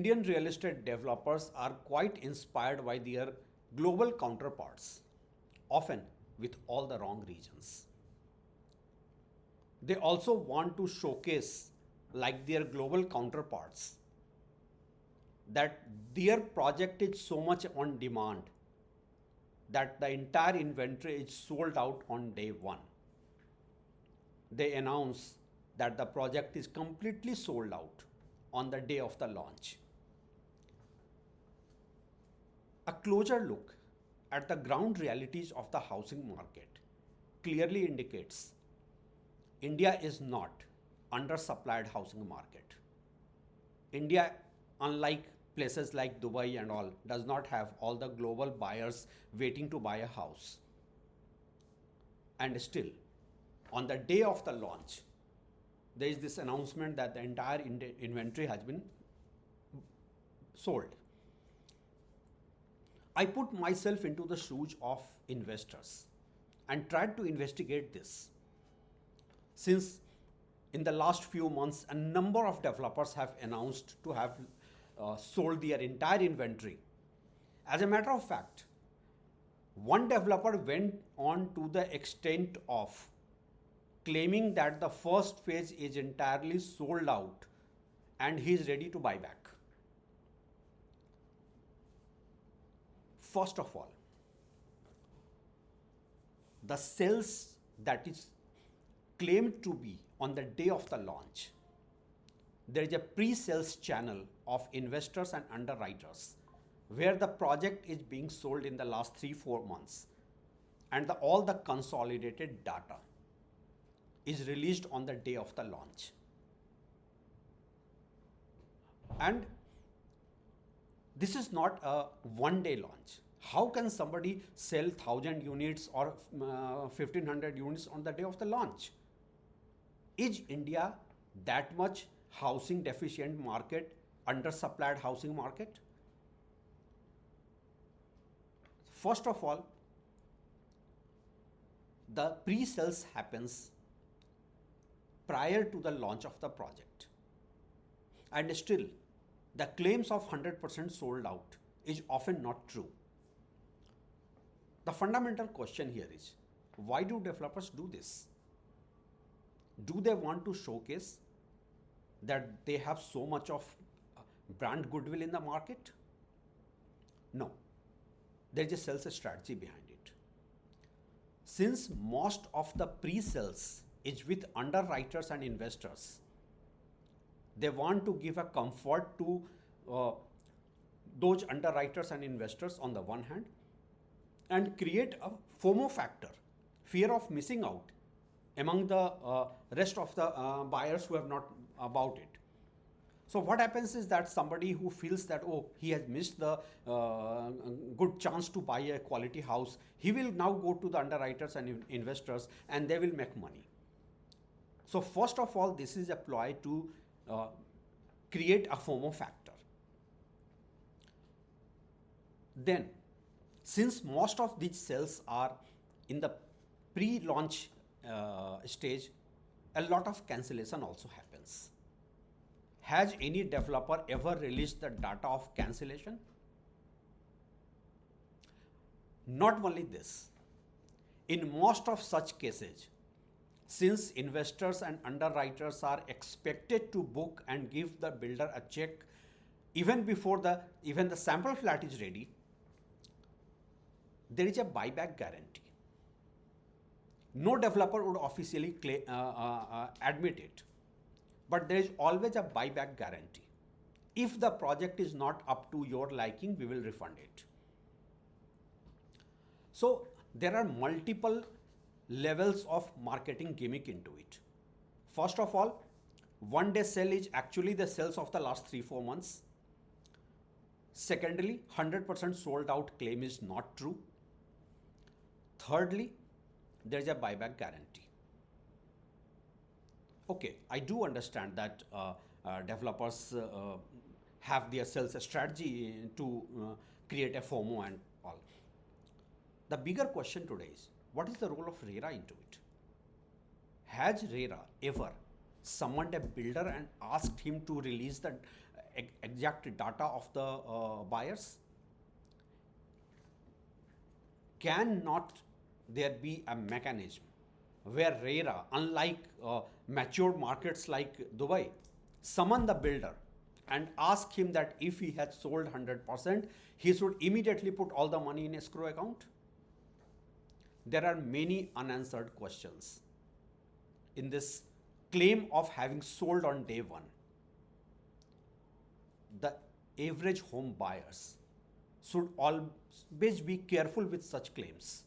Indian real estate developers are quite inspired by their global counterparts, often with all the wrong reasons. They also want to showcase, like their global counterparts, that their project is so much on demand that the entire inventory is sold out on day one. They announce that the project is completely sold out on the day of the launch. A closer look at the ground realities of the housing market clearly indicates India is not undersupplied housing market. India, unlike places like Dubai and all, does not have all the global buyers waiting to buy a house. And still, on the day of the launch, there is this announcement that the entire inventory has been sold. I put myself into the shoes of investors and tried to investigate this. Since in the last few months, a number of developers have announced to have sold their entire inventory. As a matter of fact, one developer went on to the extent of claiming that the first phase is entirely sold out and he is ready to buy back. First of all, the sales that is claimed to be on the day of the launch, there is a pre-sales channel of investors and underwriters where the project is being sold in the last 3-4 months, and all the consolidated data is released on the day of the launch. And this is not a one-day launch. How can somebody sell 1,000 units or 1,500 units on the day of the launch? Is India that much housing deficient market, undersupplied housing market? First of all, the pre-sales happens prior to the launch of the project. And still, the claims of 100% sold out is often not true. The fundamental question here is, why do developers do this? Do they want to showcase that they have so much of brand goodwill in the market? No. There is a sales strategy behind it. Since most of the pre-sales is with underwriters and investors, they want to give a comfort to those underwriters and investors on the one hand, and create a FOMO factor, fear of missing out, among the rest of the buyers who have not bought it. So what happens is that somebody who feels that, oh, he has missed the good chance to buy a quality house, he will now go to the underwriters and investors and they will make money. So first of all, this is applied to create a FOMO factor. Then, since most of these sales are in the pre-launch stage, a lot of cancellation also happens. Has any developer ever released the data of cancellation? Not only this, in most of such cases, since investors and underwriters are expected to book and give the builder a check even before even the sample flat is ready, there is a buyback guarantee. No developer would officially admit it, but there is always a buyback guarantee. If the project is not up to your liking, we will refund it. So there are multiple levels of marketing gimmick into it. First of all, one day sale is actually the sales of the last 3-4 months. Secondly, 100% sold out claim is not true. Thirdly, there is a buyback guarantee. Okay, I do understand that developers have their sales strategy to create a FOMO and all. The bigger question today is, what is the role of RERA into it? Has RERA ever summoned a builder and asked him to release the exact data of the buyers? Cannot there be a mechanism where RERA, unlike mature markets like Dubai, summon the builder and ask him that if he has sold 100%, he should immediately put all the money in escrow account? There are many unanswered questions in this claim of having sold on day one. The average home buyers should always be careful with such claims.